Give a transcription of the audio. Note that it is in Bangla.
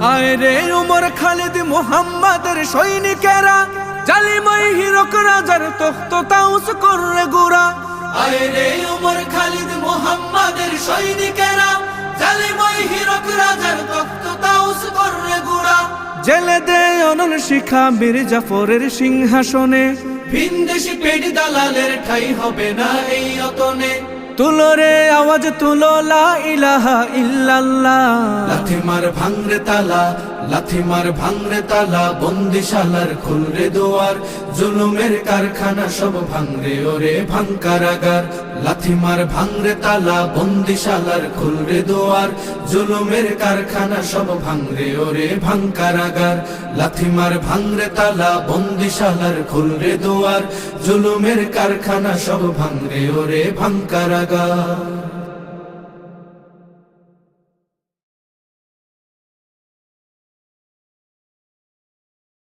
আয় রে উমর খালিদ মুহাম্মাদের সৈনিকেরা, জালিমাই হিরক রাজার তখ্ত তাউস করে গুরা। আয় রে উমর খালিদ মুহাম্মাদের সৈনিকেরা, জালিমাই হিরক রাজার তখ্ত তাউস করে গুরা। জেলে দে অনল শিখা মীর জাফরের সিংহাসনে, ভিনদেশি পেট দালালের ঠাই হবে না এই অতনে। তুলো রে আওয়াজ তুলো লা ইলাহা ইল্লাল্লাহ। লাথি মার ভাঙরে তালা, লাথি মার ভাঙরে তালা, বন্দিশালার খুলরে দুয়ার, জুলুমের কারখানা সব ভাঙরে ওরে ভাঙ কারাগার। লাথি মার ভাঙরে তালা, বন্দিশালার খুলরে দুয়ার, জুলুমের কারখানা সব ভাঙরে ওরে ভাঙ কারাগার। লাথি মার ভাঙরে তালা, বন্দিশালার খুলরে দুয়ার, জুলুমের কারখানা সব ভাঙরে ওরে ভাঙ কারাগার।